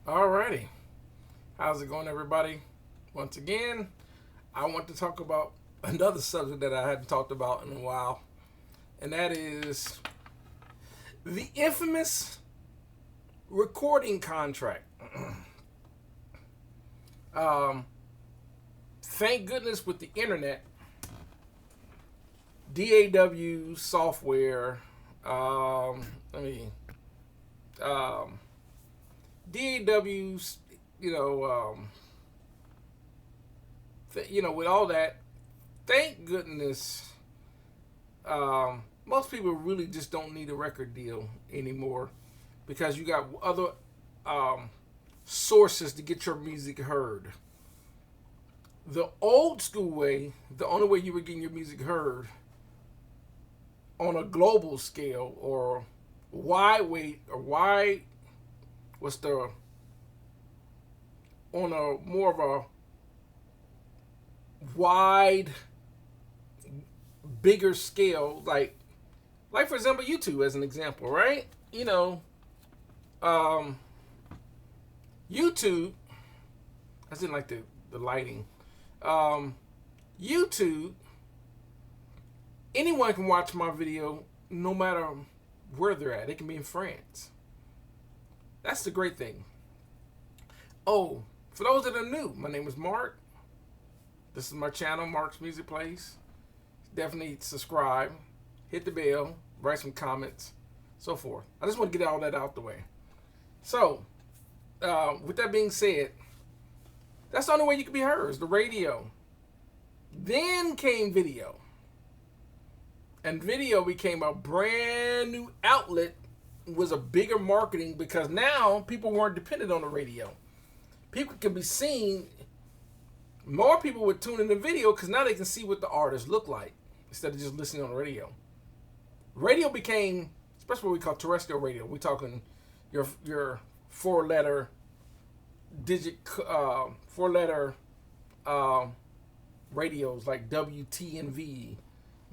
Alrighty. How's it going, everybody? Once again, I want to talk about another subject that I hadn't talked about in a while, and that is the infamous recording contract. um, Thank goodness with the internet, DAW software, I mean, DAW's, with all that, thank goodness, most people really just don't need a record deal anymore because you got other sources to get your music heard. The old school way, the only way you were getting your music heard on a global scale or wide was the on a more of a wide, bigger scale, like for example YouTube as an example, right? Um, YouTube. I didn't like the lighting. YouTube. Anyone can watch my video no matter where they're at. They can be in France. That's the great thing. Oh, for those that are new, my name is Mark. This is my channel, Mark's Music Place. Definitely subscribe, hit the bell, write some comments, so forth. I just want to get all that out the way. So, with that being said, that's the only way you can be heard is the radio. Then came video. And video became a brand new outlet, was a bigger marketing because now people weren't dependent on the radio. People can be seen. More people would tune in the video because now they can see what the artists look like instead of just listening on the radio. Radio became, especially what we call terrestrial radio. We're talking your four-letter radios like WTNV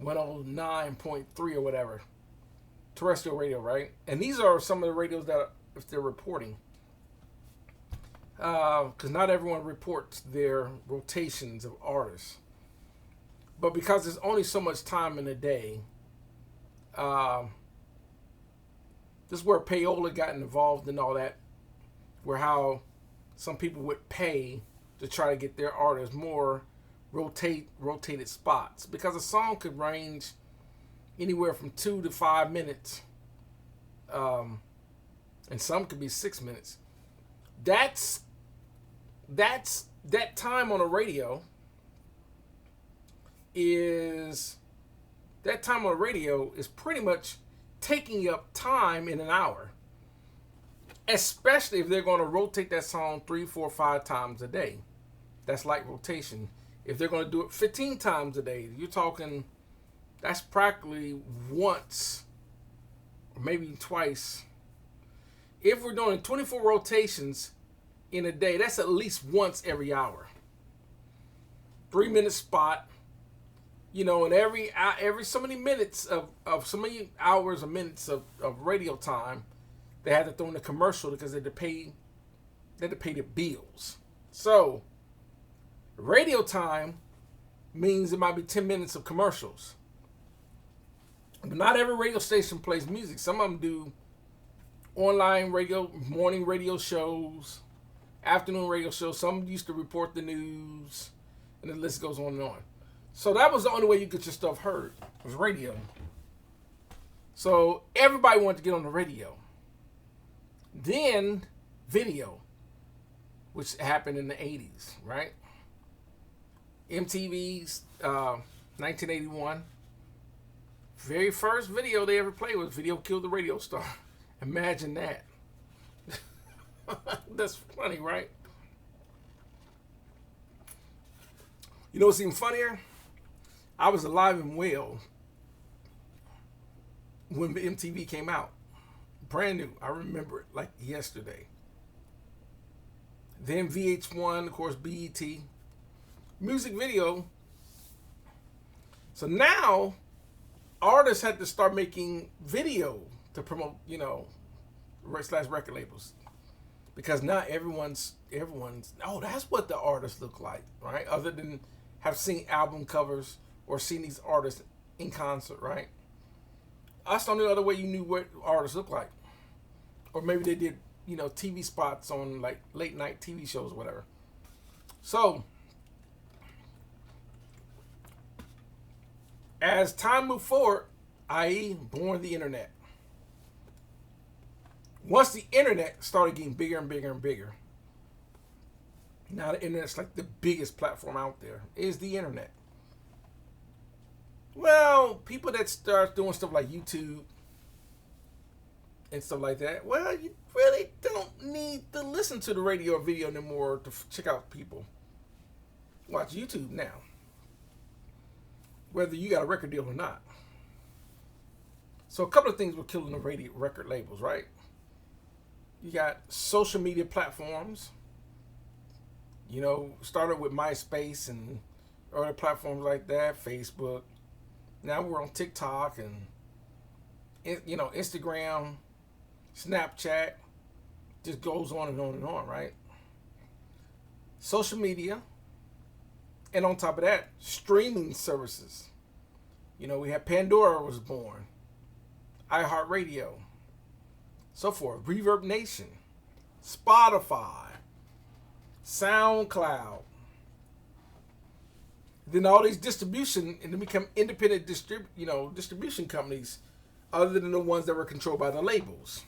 109.3 or whatever. Terrestrial radio, right? And these are some of the radios that if they're reporting. Because not everyone reports their rotations of artists. But because there's only so much time in a day, this is where payola got involved and all that, where how some people would pay to try to get their artists more rotated spots, because a song could range anywhere from 2 to 5 minutes, and some could be 6 minutes. That time on the radio is pretty much taking up time in an hour, especially if they're going to rotate that song 3, 4, 5 times a day. That's like rotation. If they're going to do it 15 times a day, you're talking, that's practically once, or maybe twice. If we're doing 24 rotations in a day, that's at least once every hour. 3-minute spot, and every so many minutes of so many hours or minutes of radio time, they had to throw in a commercial because they had to pay the bills. So radio time means it might be 10 minutes of commercials. But not every radio station plays music. Some of them do online radio, morning radio shows, afternoon radio shows. Some used to report the news, and the list goes on and on. So that was the only way you get your stuff heard, was radio. So everybody wanted to get on the radio. Then video, which happened in the 80s, right? MTV's 1981. Very first video they ever played was Video Killed the Radio Star. Imagine that. That's funny, right? You know what's even funnier? I was alive and well when MTV came out. Brand new. I remember it like yesterday. Then VH1, of course, BET. Music video. So now artists had to start making video to promote, slash record labels. because not everyone's. Oh, that's what the artists look like, right? Other than have seen album covers or seen these artists in concert, right? That's the only other way you knew what artists look like, or maybe they did, TV spots on like late night TV shows or whatever. So, as time moved forward, i.e., born the internet. Once the internet started getting bigger and bigger and bigger, now the internet's like the biggest platform out there is the internet. Well, people that start doing stuff like YouTube and stuff like that, well, you really don't need to listen to the radio or video anymore to check out people. Watch YouTube now, whether you got a record deal or not. So a couple of things were killing the radio record labels, right? You got social media platforms. Started with MySpace and other platforms like that, Facebook. Now we're on TikTok and Instagram, Snapchat. Just goes on and on and on, right? Social media. And on top of that, streaming services. We had Pandora was born, iHeartRadio, so forth, Reverb Nation, Spotify, SoundCloud. Then all these distribution and then become independent distribution companies, other than the ones that were controlled by the labels.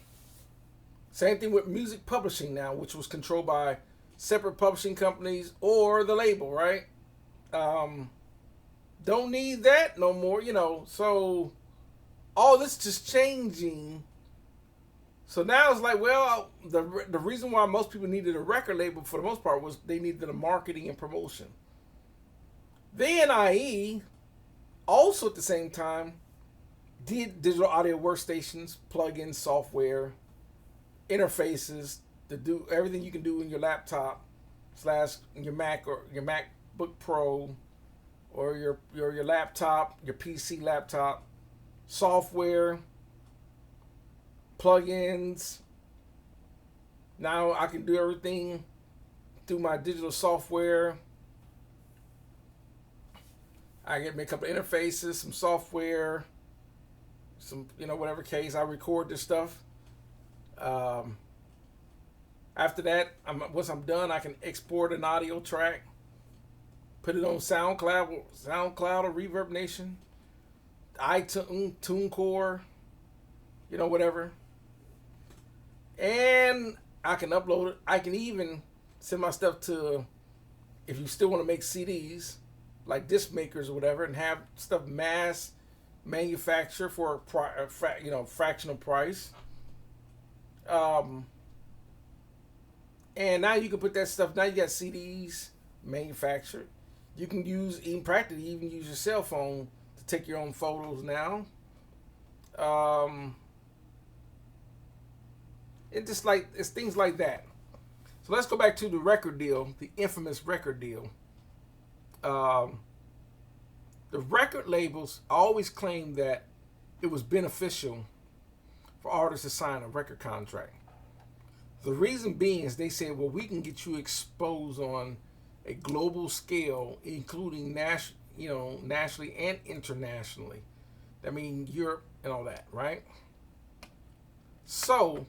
Same thing with music publishing now, which was controlled by separate publishing companies or the label, right? Don't need that no more, So all this just changing. So now it's like, well, the reason why most people needed a record label for the most part was they needed a marketing and promotion. The NIE also at the same time did digital audio workstations, plugins, software, interfaces to do everything you can do in your laptop / your Mac or your MacBook Pro or your laptop, your PC laptop, software, plugins. Now I can do everything through my digital software. I get make up interfaces, some software, some whatever case. I record this stuff. After that, once I'm done, I can export an audio track, put it on SoundCloud or Reverb Nation, iTunes, TuneCore, whatever. And I can upload it. I can even send my stuff to, if you still want to make CDs, like disc makers or whatever, and have stuff mass manufacture for a fractional price. And now you can put that stuff. Now you got CDs manufactured. You can practically even use your cell phone to take your own photos now. It's things like that. So let's go back to the record deal, the infamous record deal. The record labels always claimed that it was beneficial for artists to sign a record contract. The reason being is they said, well, we can get you exposed on a global scale, including nationally and internationally. I mean, Europe and all that, right? So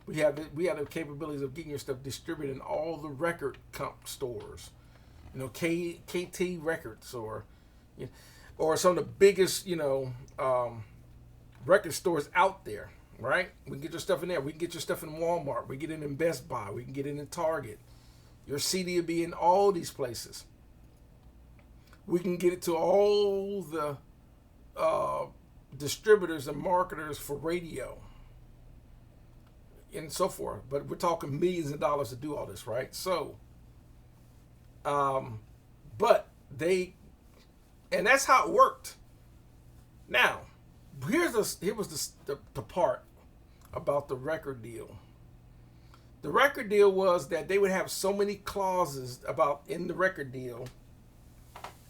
we have the capabilities of getting your stuff distributed in all the record stores, KT Records or some of the biggest record stores out there, right? We can get your stuff in there. We can get your stuff in Walmart. We get it in Best Buy. We can get it in Target. Your CD will be in all these places. We can get it to all the distributors and marketers for radio and so forth. But we're talking millions of dollars to do all this, right? So, but and that's how it worked. Now, here was the part about the record deal. The record deal was that they would have so many clauses in the record deal,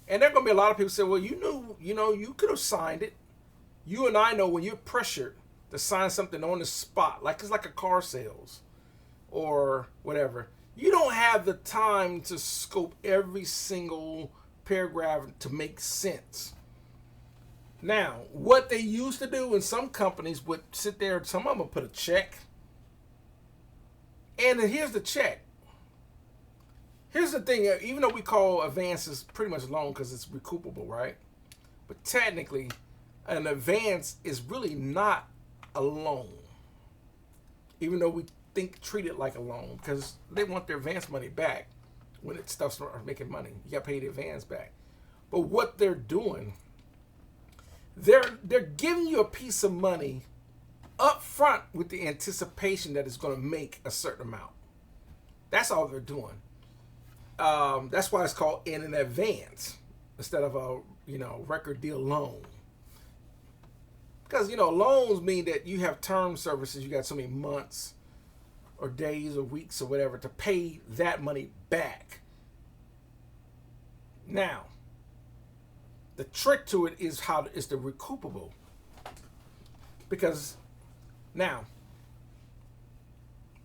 and there are going to be a lot of people say, well, you could have signed it. You and I know when you're pressured to sign something on the spot, it's like a car sales. or whatever. You don't have the time to scope every single paragraph to make sense. Now, what they used to do, in some companies would sit there, some of them would put a check. And then here's the check. Here's the thing, even though we call advances pretty much loan because it's recoupable, right? But technically, an advance is really not a loan. Even though we treat it like a loan, because they want their advance money back when it starts making money. You got to pay the advance back. But what they're doing, they're giving you a piece of money up front with the anticipation that it's going to make a certain amount. That's all they're doing. That's why it's called in an advance instead of a record deal loan. Because loans mean that you have term services. You got so many months or days or weeks or whatever to pay that money back. Now, the trick to it is the recoupable. Because now,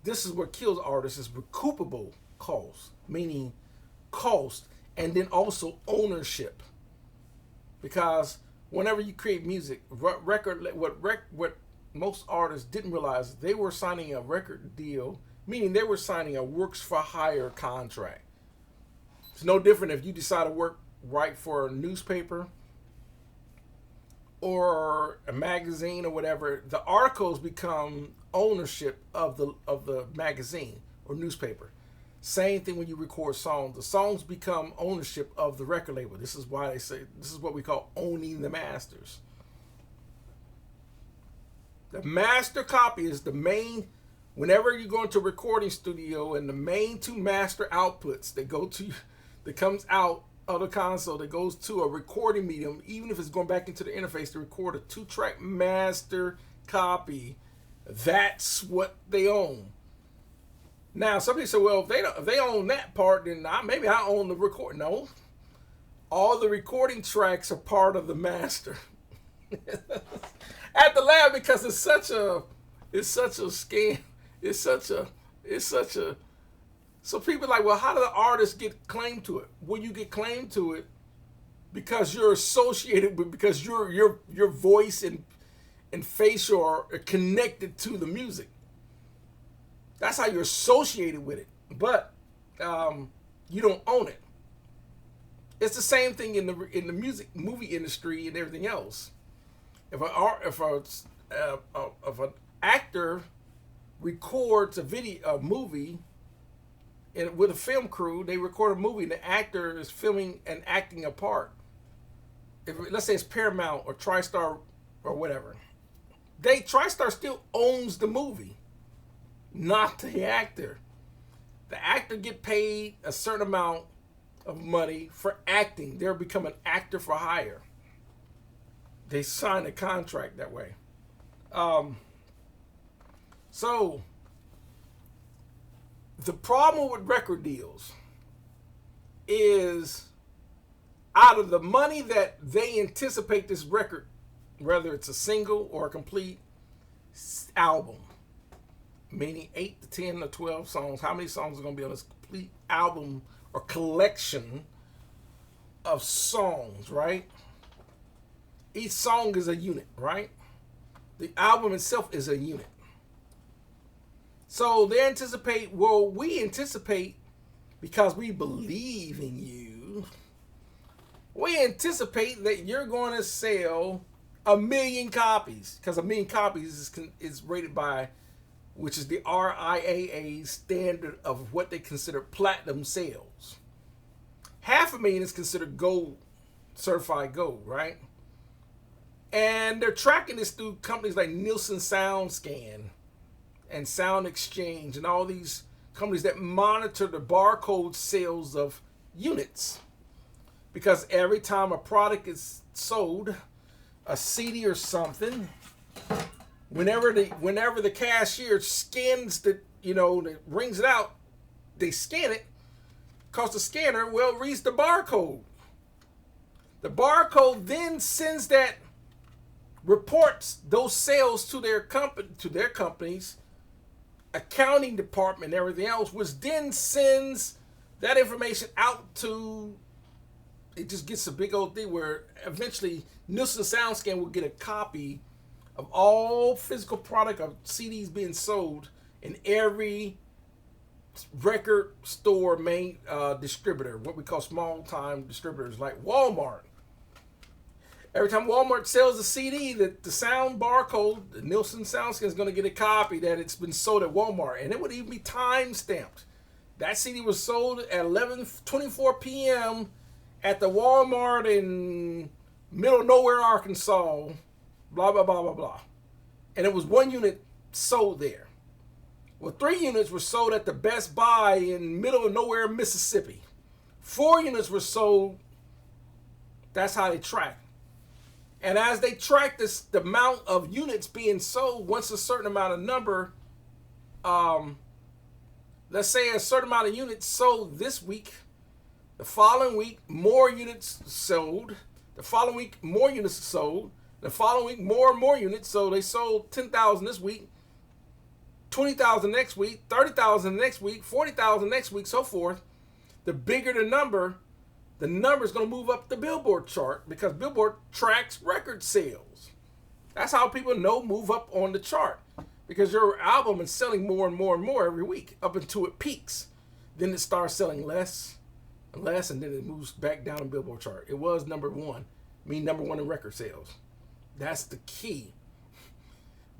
this is what kills artists is recoupable costs, meaning cost and then also ownership. Because whenever you create music, what most artists didn't realize, they were signing a record deal, meaning they were signing a works for hire contract. It's no different if you decide to write for a newspaper or a magazine or whatever. The articles become ownership of the magazine or newspaper. Same thing when you record songs. The songs become ownership of the record label. This is why they say this is what we call owning the masters. The master copy is the main. Whenever you go into a recording studio, and the main two master outputs that comes out of the console that goes to a recording medium, even if it's going back into the interface to record a 2-track master copy, that's what they own. Now, somebody say, well, if they own that part, then maybe I own the record. No, all the recording tracks are part of the master. At the lab, because it's such a scam. It's such a. So people are like, well, how do the artists get claim to it? Well, you get claim to it because you're associated with, because your voice and facial are connected to the music. That's how you're associated with it, but you don't own it. It's the same thing in the movie industry and everything else. If an actor records a movie, and with a film crew, they record a movie, and the actor is filming and acting a part. Let's say it's Paramount or TriStar or whatever, TriStar still owns the movie, not the actor. The actor get paid a certain amount of money for acting. They'll become an actor for hire. They sign a contract that way. So the problem with record deals is, out of the money that they anticipate this record, whether it's a single or a complete album, meaning 8 to 10 or 12 songs, how many songs are going to be on this complete album or collection of songs, right? Each song is a unit, right? The album itself is a unit. So they anticipate, we anticipate, because we believe in you, we anticipate that you're going to sell 1 million copies, because 1 million copies is rated by, which is the RIAA standard of what they consider platinum sales. 500,000 is considered gold, certified gold, right? And they're tracking this through companies like Nielsen SoundScan and Sound Exchange and all these companies that monitor the barcode sales of units. Because every time a product is sold, a CD or something, whenever the cashier scans that rings it out, they scan it, because the scanner reads the barcode. The barcode then sends reports those sales to their companies accounting department and everything else, which then sends that information out to, it just gets a big old thing where eventually Nielsen SoundScan will get a copy of all physical product of CDs being sold in every record store main distributor, what we call small time distributors like Walmart. Every time Walmart sells a CD, the sound barcode, the Nielsen SoundScan is going to get a copy that it's been sold at Walmart, and it would even be time stamped. That CD was sold at 11:24 p.m. at the Walmart in middle of nowhere, Arkansas. Blah blah blah blah blah, and it was 1 unit sold there. Well, 3 units were sold at the Best Buy in middle of nowhere, Mississippi. 4 units were sold. That's how they track. And as they track this, the amount of units being sold, once a certain amount of number, let's say a certain amount of units sold this week, the following week, more units sold. The following week, more units sold. The following week, more and more units. So they sold 10,000 this week, 20,000 next week, 30,000 next week, 40,000 next week, so forth. The bigger the number is going to move up the Billboard chart because Billboard tracks record sales. That's how people know move up on the chart, because your album is selling more and more and more every week up until it peaks. Then it starts selling less and less, and then it moves back down the Billboard chart. It was number 1, number 1 in record sales. That's the key.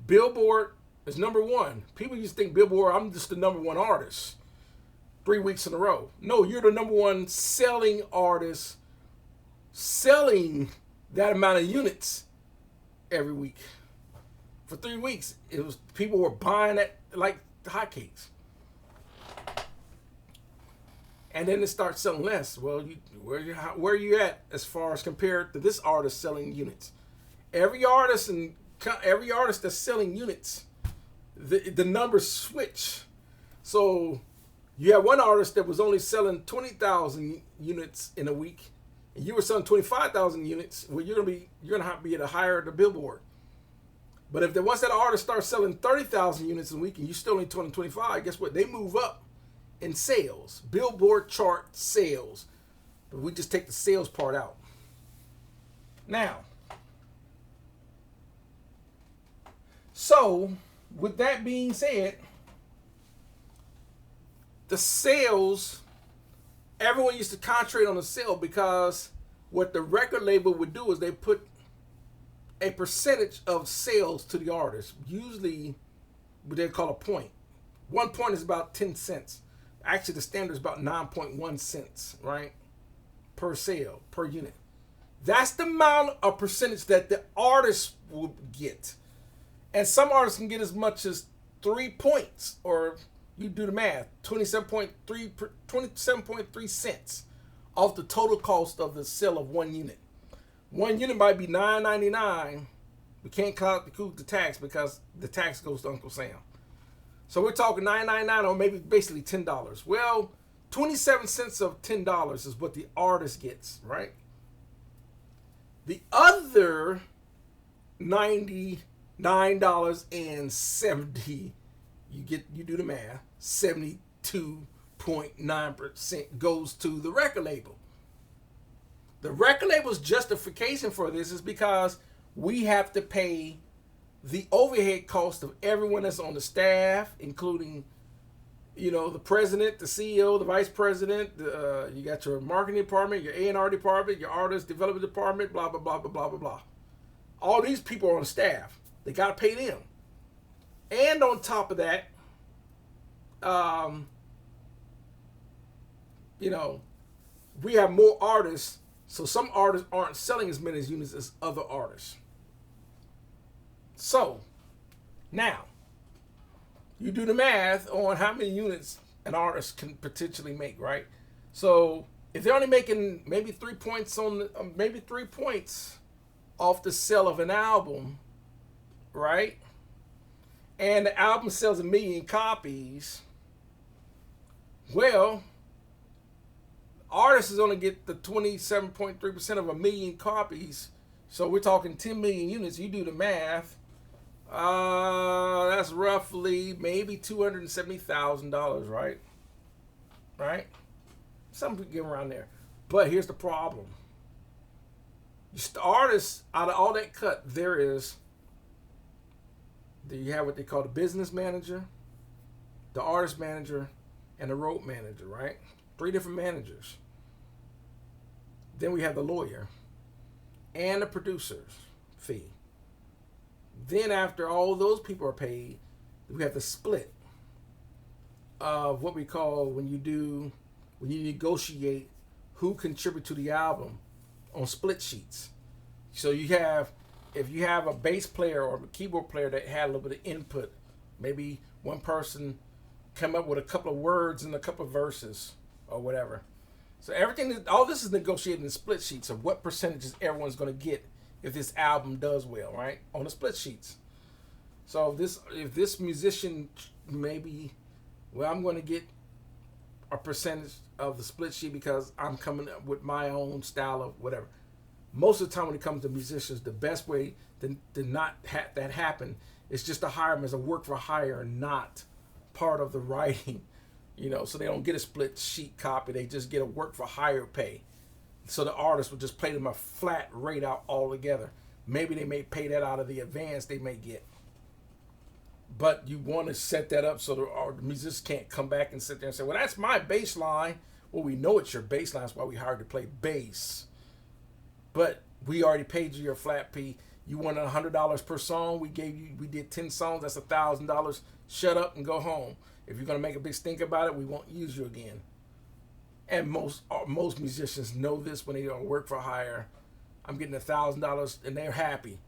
Billboard is number 1. People used to think Billboard, I'm just the number 1 artist 3 weeks in a row. No, you're the number 1 selling artist, selling that amount of units every week. For 3 weeks, it was people were buying it like hotcakes. And then it starts selling less. Well, where are you at as far as compared to this artist selling units? Every artist that's selling units, the numbers switch. So you have one artist that was only selling 20,000 units in a week, and you were selling 25,000 units. Well, you're gonna have to be at a higher the Billboard. But if once that artist starts selling 30,000 units a week and you still only 25, guess what? They move up in sales, Billboard chart sales. But we just take the sales part out. Now, so with that being said, the sales, everyone used to concentrate on the sale because what the record label would do is they put a percentage of sales to the artist, usually what they call a point. 1 point is about 10 cents. Actually, the standard is about 9.1 cents, right? Per sale, per unit. That's the amount of percentage that the artist will get. And some artists can get as much as 3 points, or you do the math, 27.3 cents off the total cost of the sale of 1 unit. 1 unit might be $9.99. We can't include the tax because the tax goes to Uncle Sam. So we're talking $9.99 or maybe basically $10. Well, 27 cents of $10 is what the artist gets, right? The other $99.70, you do the math, 72.9% goes to the record label. The record label's justification for this is because we have to pay the overhead cost of everyone that's on the staff, including, the president, the CEO, the vice president. You got your marketing department, your A&R department, your artist development department, blah, blah, blah, blah, blah, blah, blah. All these people are on the staff. They got to pay them. And on top of that, we have more artists. So some artists aren't selling as many units as other artists. So, now, you do the math on how many units an artist can potentially make, right? So, if they're only making maybe 3 points off the sale of an album, right? And the album sells 1 million copies, well, artists is only get the 27.3% of 1 million copies. So we're talking 10 million units. You do the math. That's roughly maybe $270,000, right? Right? Something get around there. But here's the problem: the artists, out of all that cut, you have what they call the business manager, the artist manager, and the road manager, right? Three different managers. Then we have the lawyer and the producer's fee. Then after all those people are paid, we have the split of what we call when you negotiate who contribute to the album on split sheets. So if you have a bass player or a keyboard player that had a little bit of input, maybe one person come up with a couple of words and a couple of verses or whatever. So all this is negotiated in split sheets of what percentages everyone's going to get if this album does well, right? On the split sheets. So if this musician I'm going to get a percentage of the split sheet because I'm coming up with my own style of whatever. Most of the time when it comes to musicians, the best way to not have that happen is just to hire them as a work for hire, not part of the writing, so they don't get a split sheet copy. They just get a work for hire pay. So the artist would just pay them a flat rate out altogether. Maybe they may pay that out of the advance they may get. But you want to set that up so the musicians can't come back and sit there and say, well, that's my bass line. Well, we know it's your bass line. That's why we hired you to play bass. But we already paid you your flat fee. You wanted $100 per song. We did 10 songs. That's $1,000. Shut up and go home. If you're going to make a big stink about it, we won't use you again. And most musicians know this when they don't work for hire. I'm getting $1,000 and they're happy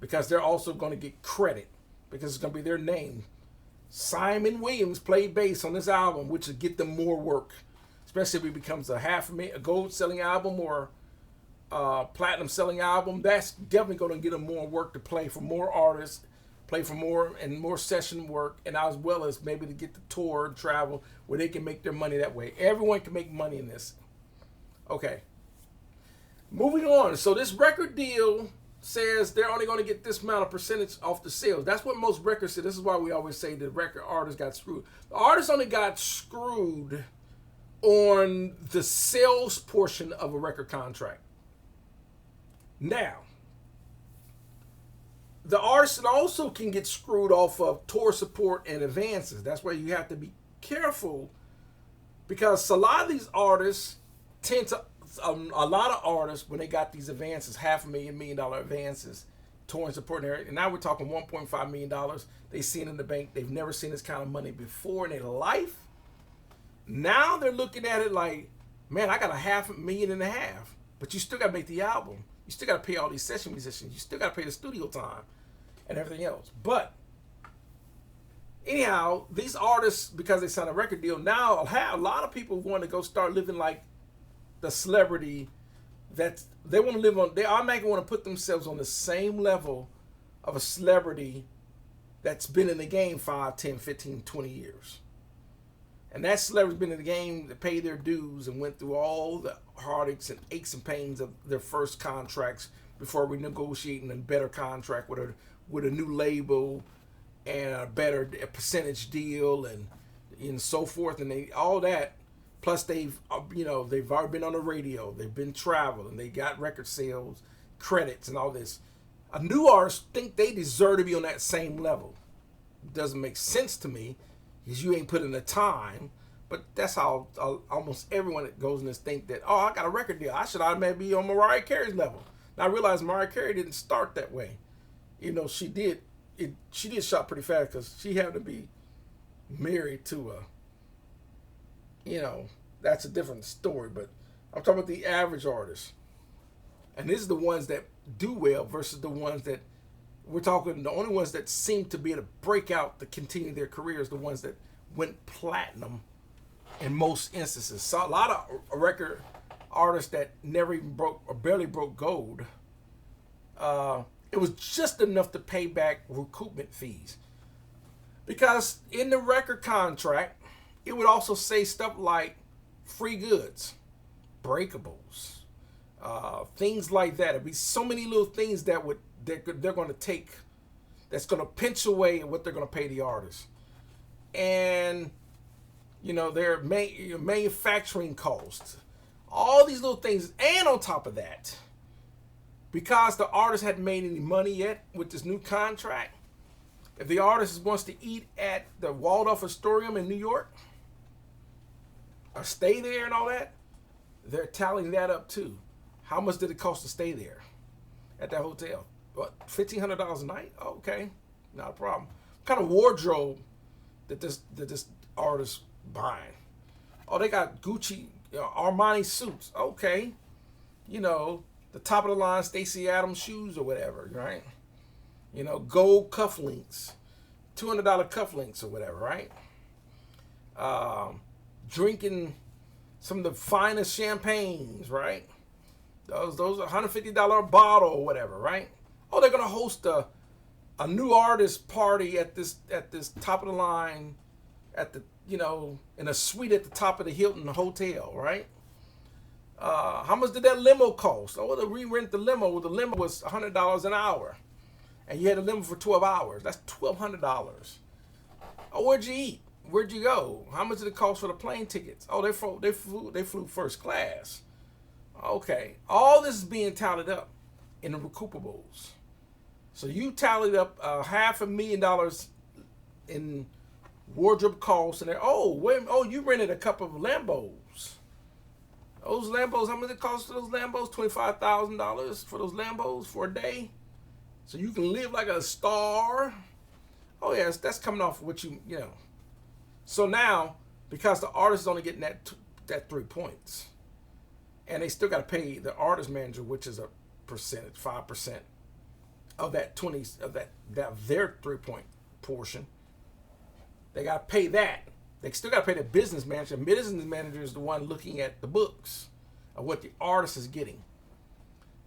because they're also going to get credit because it's going to be their name. Simon Williams played bass on this album, which will get them more work, especially if it becomes a gold selling album or platinum selling album. That's definitely going to get them more work to play for more artists, play for more session work, and as well as maybe to get the tour and travel where they can make their money that way. Everyone can make money in this. Okay. Moving on. So this record deal says they're only going to get this amount of percentage off the sales. That's what most records say. This is why we always say the record artists got screwed. The artists only got screwed on the sales portion of a record contract. Now, the artist also can get screwed off of tour support and advances. That's why you have to be careful because a lot of these artists a lot of artists, when they got these advances, $500,000, $1 million advances, touring support, and now we're talking $1.5 million. They see it in the bank. They've never seen this kind of money before in their life. Now they're looking at it like, man, I got $500,000, but you still got to make the album. You still got to pay all these session musicians. You still got to pay the studio time and everything else. But anyhow, these artists, because they signed a record deal, now a lot of people want to go start living like the celebrity that they want to live on. They automatically want to put themselves on the same level of a celebrity that's been in the game 5, 10, 15, 20 years. And that celebrity's been in the game to pay their dues and went through all the heartaches and aches and pains of their first contracts before renegotiating a better contract with a new label and a percentage deal and so forth, and all that. Plus, they've already been on the radio, they've been traveling, they got record sales, credits, and all this. A new artist think they deserve to be on that same level. It doesn't make sense to me because you ain't put in the time. But that's how almost everyone that goes in this think that, oh, I got a record deal, I should automatically be on Mariah Carey's level. Now I realize Mariah Carey didn't start that way. She did shot pretty fast because she happened to be married to that's a different story, but I'm talking about the average artist. And this is the ones that do well versus the ones that we're talking, the only ones that seem to be able to break out to continue their careers, the ones that went platinum in most instances. So a lot of record artists that never even broke or barely broke gold, it was just enough to pay back recoupment fees. Because in the record contract, it would also say stuff like free goods, breakables, things like that. It'd be so many little things that they're going to take that's going to pinch away at what they're going to pay the artists. And, their manufacturing costs, all these little things. And on top of that, because the artist hadn't made any money yet with this new contract, if the artist wants to eat at the Waldorf Astoria in New York or stay there and all that, they're tallying that up too. How much did it cost to stay there at that hotel? What, $1,500 a night? Oh, okay, not a problem. What kind of wardrobe that this artist buying? Oh, they got Gucci, Armani suits. Okay, the top of the line Stacey Adams shoes or whatever, right? Gold cufflinks, $200 cufflinks or whatever, right? Drinking some of the finest champagnes, right? Those $150 bottle or whatever, right? Oh, they're gonna host a new artist party at this top of the line, at the in a suite at the top of the Hilton Hotel, right? How much did that limo cost? Oh, to re-rent the limo. Well, the limo was $100 an hour, and you had a limo for 12 hours. That's $1,200. Oh, where'd you eat? Where'd you go? How much did it cost for the plane tickets? Oh, they flew first class. Okay, all this is being tallied up in the recoupables. So you tallied up $500,000 in wardrobe costs, and you rented a couple of Lambos. Those Lambos, how much it cost for those Lambos? $25,000 for those Lambos for a day, so you can live like a star. Oh yes, that's coming off what you. So now, because the artist is only getting that 3 points, and they still got to pay the artist manager, which is a percentage, 5% of that 20 of that their 3-point portion. They got to pay that. They still got to pay the business manager. The business manager is the one looking at the books of what the artist is getting.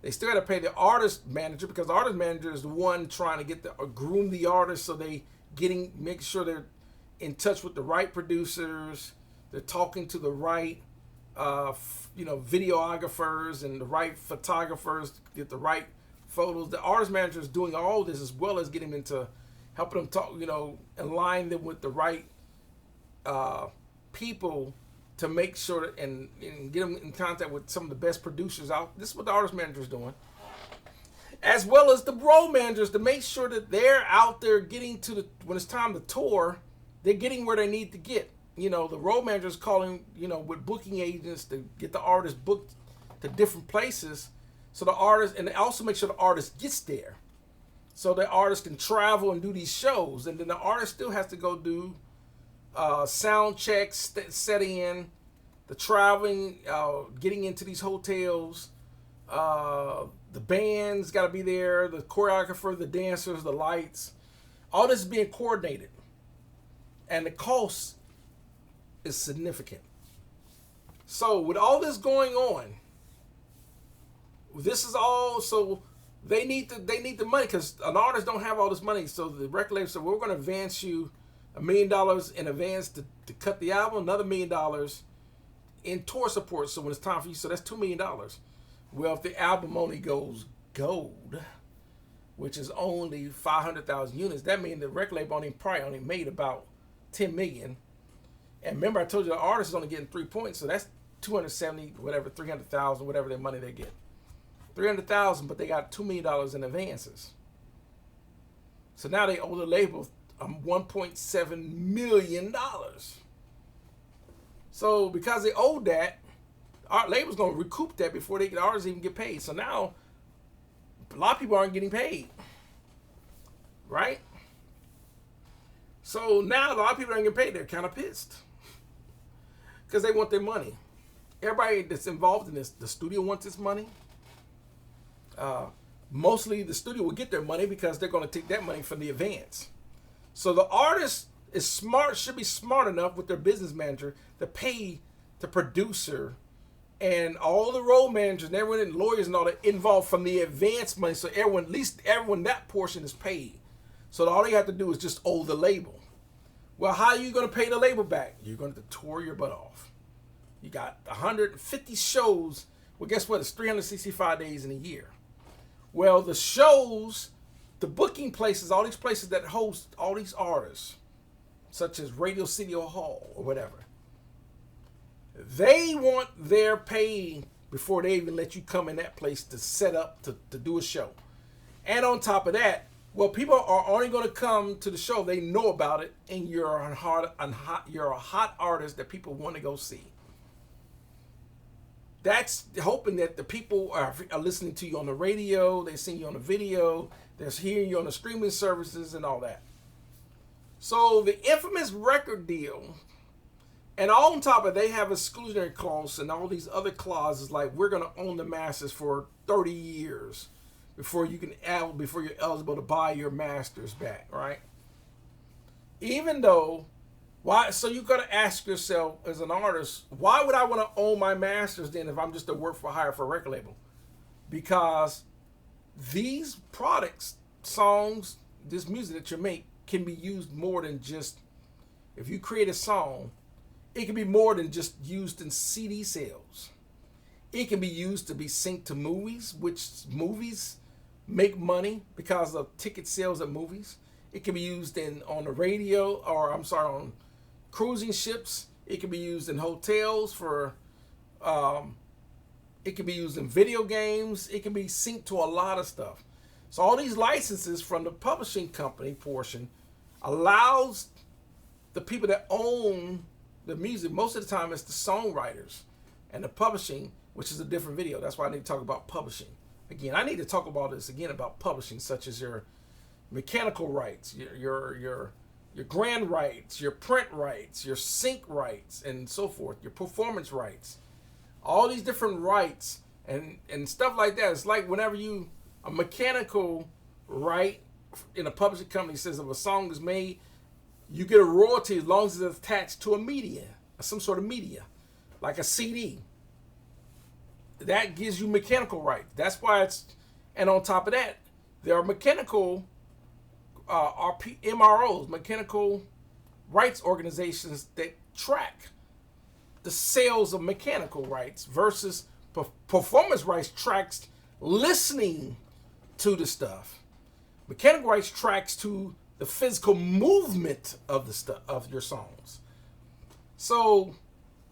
They still got to pay the artist manager, because the artist manager is the one trying to get groom the artist, so they make sure they're in touch with the right producers. They're talking to the right, videographers and the right photographers to get the right photos. The artist manager is doing all this, as well as getting into helping them talk, align them with the right people to make sure and get them in contact with some of the best producers out. This is what the artist manager is doing, as well as the road managers, to make sure that they're out there getting to when it's time to tour, they're getting where they need to get. The road managers calling, with booking agents to get the artist booked to different places, so the artist, and they also make sure the artist gets there, so the artist can travel and do these shows, and then the artist still has to go do sound checks, setting in, the traveling, getting into these hotels. The band's got to be there, the choreographer, the dancers, the lights. All this is being coordinated, and the cost is significant. So with all this going on, this is all, so they need the money, because an artist don't have all this money. So the record label said, we're going to advance you $1 million in advance to cut the album, another $1 million in tour support, so when it's time for you, so that's $2 million. Well, if the album only goes gold, which is only 500,000 units, that means the record label probably only made about 10 million. And remember, I told you the artist is only getting 3 points, so that's 270, whatever, 300,000, whatever their money they get. 300,000, but they got $2 million in advances. So now they owe the label $1.7 million. So because they owed that, our label's going to recoup that before the artists even get paid. So now a lot of people aren't getting paid, right? So now a lot of people aren't getting paid. They're kind of pissed because they want their money. Everybody that's involved in this, the studio wants its money. Mostly the studio will get their money because they're going to take that money from the advance. So the artist is smart, should be smart enough with their business manager to pay the producer and all the road managers and everyone and lawyers and all that involved from the advance money. So everyone, at least everyone, that portion is paid. So all they have to do is just owe the label. Well, how are you going to pay the label back? You're going to tour your butt off. You got 150 shows. Well, guess what? It's 365 days in a year. Well, the shows the booking places, all these places that host all these artists, such as Radio City Hall or whatever, they want their pay before they even let you come in that place to set up to do a show. And on top of that, well, people are only going to come to the show. They know about it, and you're a hot artist that people want to go see. That's hoping that the people are listening to you on the radio, they're seeing you on the video, they're hearing you on the streaming services and all that. So the infamous record deal, and on top of it, they have exclusionary clause and all these other clauses like we're going to own the masters for 30 years before you're eligible to buy your masters back, right? Even though, why? So you got to ask yourself as an artist, why would I want to own my masters then if I'm just a work for hire for a record label? Because these products, songs, this music that you make can be used more than just, if you create a song, it can be more than just used in CD sales. It can be used to be synced to movies, which movies make money because of ticket sales at movies. It can be used on the radio, on cruising ships. It can be used in hotels it can be used in video games. It can be synced to a lot of stuff. So all these licenses from the publishing company portion allows the people that own the music, most of the time it's the songwriters, and the publishing, which is a different video. That's why I need to talk about publishing. Again, I need to talk about this again about publishing, such as your mechanical rights, your grand rights, your print rights, your sync rights, and so forth, your performance rights. All these different rights and stuff like that. It's like whenever a mechanical right in a publishing company says if a song is made, you get a royalty as long as it's attached to a media, some sort of media, like a CD. That gives you mechanical rights. That's why and on top of that, there are mechanical MROs, mechanical rights organizations that track the sales of mechanical rights versus performance rights tracks listening to the stuff. Mechanical rights tracks to the physical movement of the stuff of your songs. So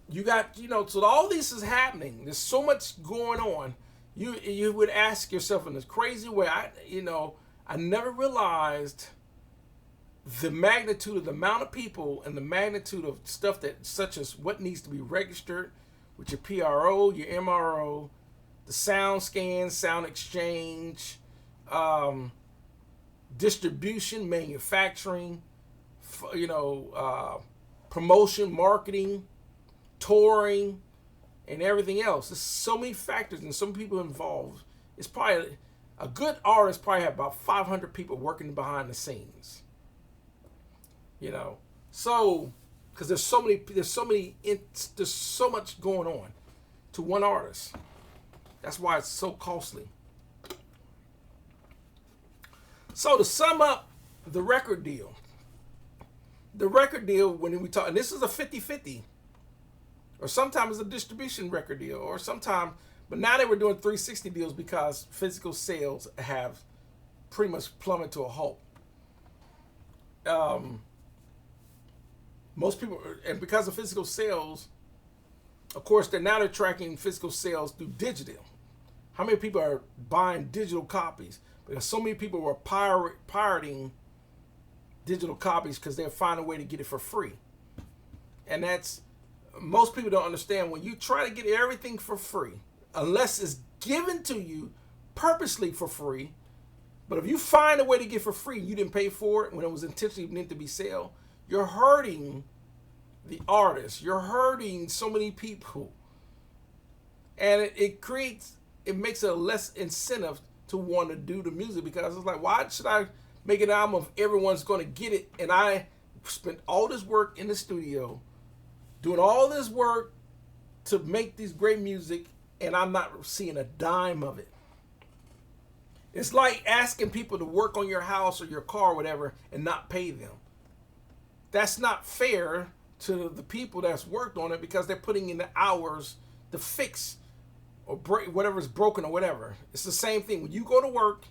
you got, so all this is happening. There's so much going on. You would ask yourself in this crazy way. I never realized the magnitude of the amount of people and the magnitude of stuff such as what needs to be registered with your PRO, your MRO, the sound scan, sound exchange, distribution, manufacturing, promotion, marketing, touring, and everything else. There's so many factors and so many people involved. It's probably a good artist probably have about 500 people working behind the scenes. So because there's so much going on to one artist. That's why it's so costly. So to sum up the record deal, when we talk, and this is a 50-50, or sometimes it's a distribution record deal, or sometimes, but now they were doing 360 deals because physical sales have pretty much plummeted to a halt. Most people, and because of physical sales, of course, they're tracking physical sales through digital. How many people are buying digital copies? Because so many people were pirating digital copies because they'll find a way to get it for free. And most people don't understand when you try to get everything for free, unless it's given to you purposely for free. But if you find a way to get for free, you didn't pay for it when it was intentionally meant to be sold, you're hurting the artist. You're hurting so many people. And it makes it less incentive to want to do the music, because it's like, why should I make an album if everyone's going to get it? And I spent all this work in the studio, doing all this work to make these great music, and I'm not seeing a dime of it. It's like asking people to work on your house or your car or whatever and not pay them. That's not fair to the people that's worked on it, because they're putting in the hours to fix or break whatever's broken or whatever. It's the same thing. When you go to work,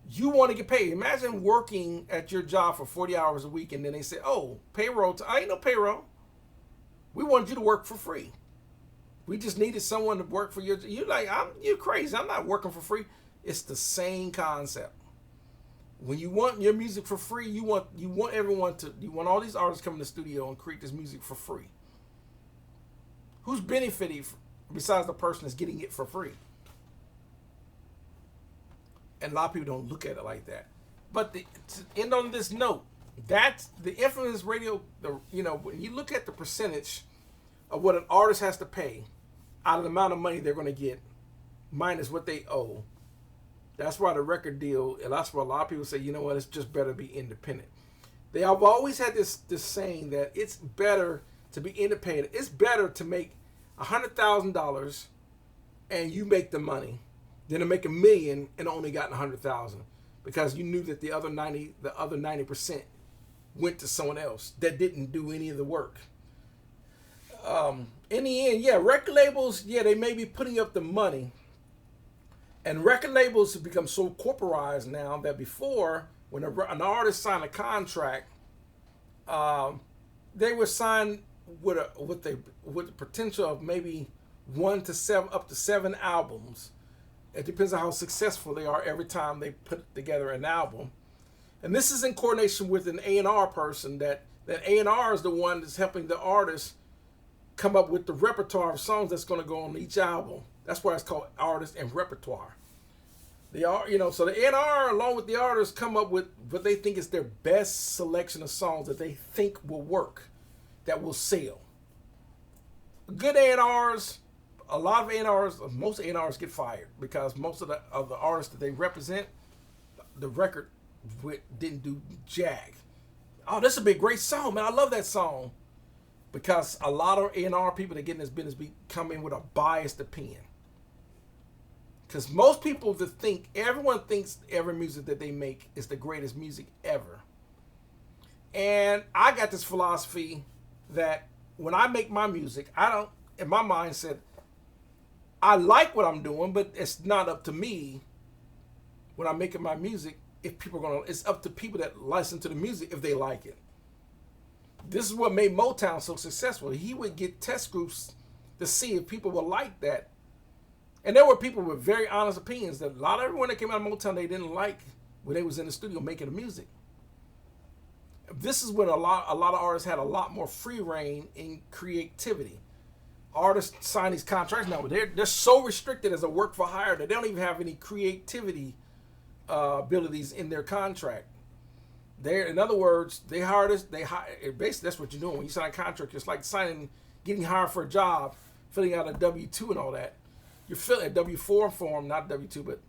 You want to get paid. Imagine working at your job for 40 hours a week and then they say, oh, payroll. I ain't no payroll. We wanted you to work for free. We just needed someone to work for you. You're like, you're crazy. I'm not working for free. It's the same concept. When you want your music for free, you want all these artists come in the studio and create this music for free. Who's benefiting besides the person that's getting it for free? And a lot of people don't look at it like that. But to end on this note, that's the influence radio. When you look at the percentage of what an artist has to pay out of the amount of money they're going to get minus what they owe, that's why the record deal, and that's why a lot of people say, you know what, it's just better to be independent. They have always had this saying that it's better to be independent. It's better to make $100,000 and you make the money than to make $1 million and only got $100,000, because you knew that the other 90% went to someone else that didn't do any of the work. In the end, record labels, they may be putting up the money. And record labels have become so corporatized now that before, when an artist signed a contract, they were signed with the potential of maybe 1 to 7, up to 7 albums. It depends on how successful they are every time they put together an album. And this is in coordination with an A&R person. That A&R is the one that's helping the artist come up with the repertoire of songs that's going to go on each album. That's why it's called artist and repertoire. So the A&R along with the artists come up with what they think is their best selection of songs that they think will work, that will sell. Good A&Rs, a lot of A&Rs, most A&Rs get fired because most of the artists that they represent, the record didn't do jack. Oh, this would be a great song, man. I love that song. Because a lot of A&R people that get in this business come in with a biased opinion. Because most people everyone thinks every music that they make is the greatest music ever. And I got this philosophy that when I make my music, in my mindset, I like what I'm doing, but it's not up to me when I'm making my music. It's up to people that listen to the music if they like it. This is what made Motown so successful. He would get test groups to see if people would like that. And there were people with very honest opinions that everyone that came out of Motown, they didn't like when they was in the studio making the music. This is when a lot of artists had a lot more free reign in creativity. Artists sign these contracts now, but they're so restricted as a work for hire that they don't even have any creativity abilities in their contract. In other words, they hire basically that's what you're doing when you sign a contract. It's like getting hired for a job, filling out a W-2 and all that. You're filling a W-4 form, not W-2, but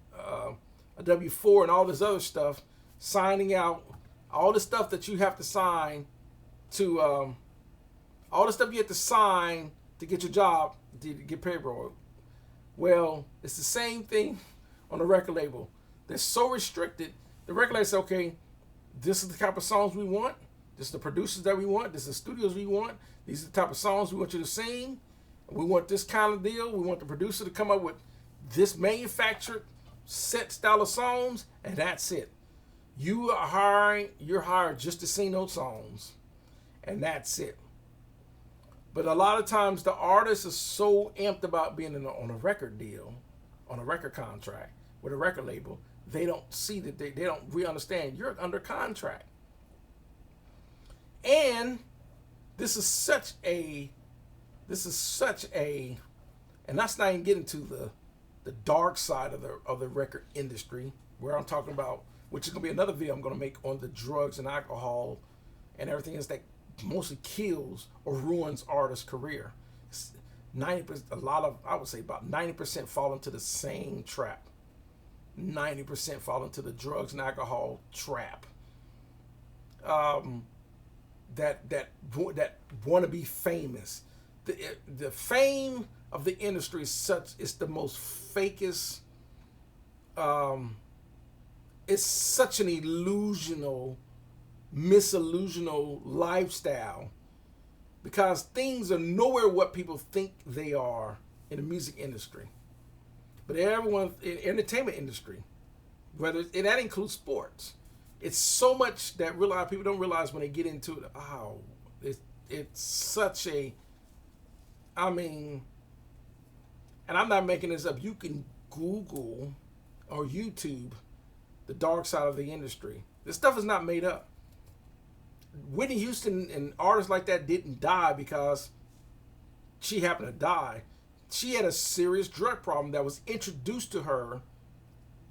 a W-4 and all this other stuff, signing out all the stuff that you have to sign to, all the stuff you have to sign to get your job, to get payroll. Well, it's the same thing on the record label. They're so restricted. The record label says, okay, this is the type of songs we want. This is the producers that we want. This is the studios we want. These are the type of songs we want you to sing. We want this kind of deal. We want the producer to come up with this manufactured set style of songs, and that's it. You're hired just to sing those songs, and that's it. But a lot of times the artist is so amped about being on a record deal, on a record contract with a record label, they don't see that they don't really understand you're under contract. And this is such a, and that's not even getting to the dark side of the record industry, where I'm talking about, which is gonna be another video I'm gonna make on the drugs and alcohol and everything else that mostly kills or ruins artists' career. 90%, I would say about 90% fall into the same trap. 90% fall into the drugs and alcohol trap. That want to be famous. The fame of the industry is the most fakest. It's such an misillusional lifestyle, because things are nowhere what people think they are in the music industry. But everyone in the entertainment industry, Whether that includes sports. It's so much that people don't realize when they get into it. Oh, it's such a. I mean, and I'm not making this up. You can Google or YouTube the dark side of the industry. This stuff is not made up. Whitney Houston and artists like that didn't die because she happened to die. She had a serious drug problem that was introduced to her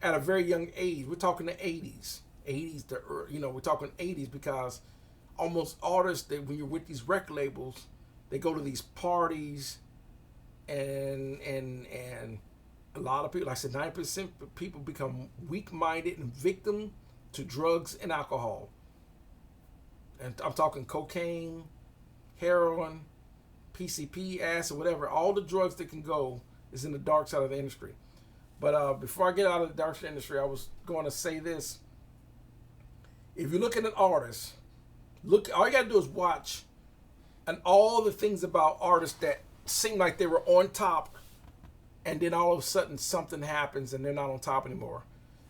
at a very young age. We're talking the 80s. We're talking 80s because almost artists, that when you're with these record labels, they go to these parties and a lot of people, like I said, 90% of people become weak-minded and victim to drugs and alcohol. And I'm talking cocaine, heroin, PCP, acid, whatever. All the drugs that can go is in the dark side of the industry. But before I get out of the dark side industry, I was going to say this. If you're looking at artists, all you got to do is watch and all the things about artists that seem like they were on top and then all of a sudden something happens and they're not on top anymore.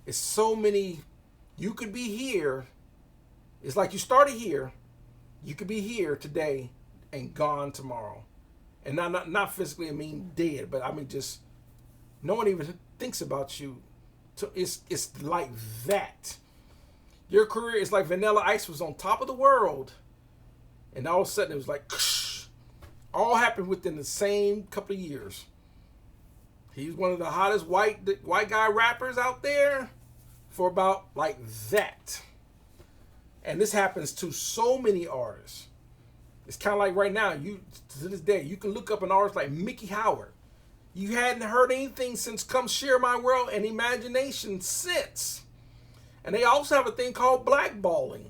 It's so many. You could be here. It's like you started here. You could be here today and gone tomorrow. And not physically, I mean dead, but I mean just no one even thinks about you. It's like that. Your career is like Vanilla Ice was on top of the world. And all of a sudden it was like, all happened within the same couple of years. He's one of the hottest white guy rappers out there for about like that. And this happens to so many artists. It's kind of like right now, to this day, you can look up an artist like Mickey Howard. You hadn't heard anything since Come Share My World and Imagination since. And they also have a thing called blackballing.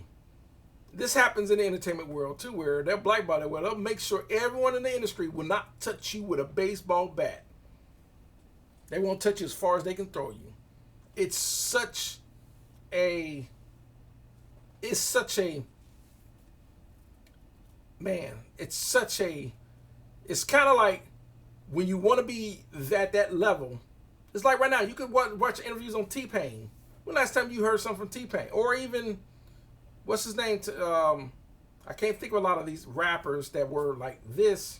This happens in the entertainment world too, where they're blackballing. Well, they'll make sure everyone in the industry will not touch you with a baseball bat. They won't touch you as far as they can throw you. It's such a it's kind of like when you want to be at that level. It's like right now, you could watch interviews on T-Pain. When last time you heard something from T-Pain? Or even, what's his name? I can't think of a lot of these rappers that were like this.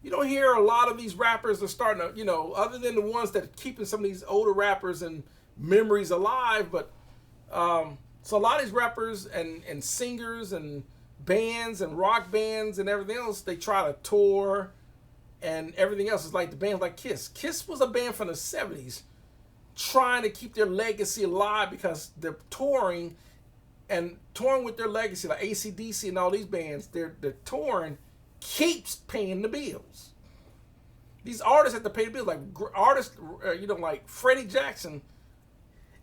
You don't hear a lot of these rappers are starting to, other than the ones that are keeping some of these older rappers and memories alive. But so a lot of these rappers and singers and bands and rock bands and everything else, they try to tour and everything else. Is like the band like Kiss. Kiss was a band from the 70s trying to keep their legacy alive because they're touring with their legacy, like AC/DC and all these bands. They're touring keeps paying the bills. These artists have to pay the bills. Like artists, like Freddie Jackson.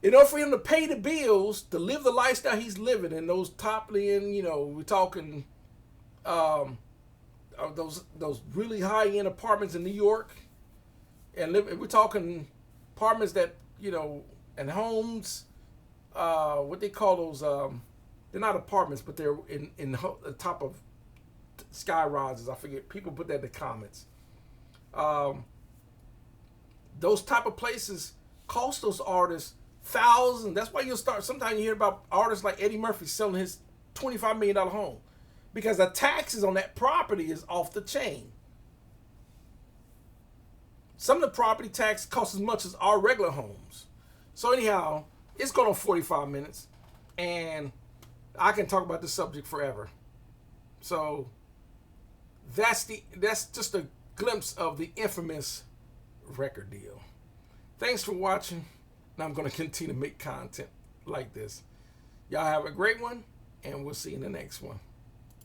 In order for him to pay the bills, to live the lifestyle he's living in those top end, we're talking those really high end apartments in New York, and we're talking apartments that and homes. What they call those? They're not apartments, but they're in the top of sky rises. I forget. People put that in the comments. Those type of places cost those artists thousands. That's why sometimes you hear about artists like Eddie Murphy selling his $25 million home because the taxes on that property is off the chain. Some of the property tax costs as much as our regular homes. So anyhow, it's going on 45 minutes and I can talk about this subject forever. So that's just a glimpse of the infamous record deal. Thanks for watching. And I'm going to continue to make content like this. Y'all have a great one, and we'll see you in the next one.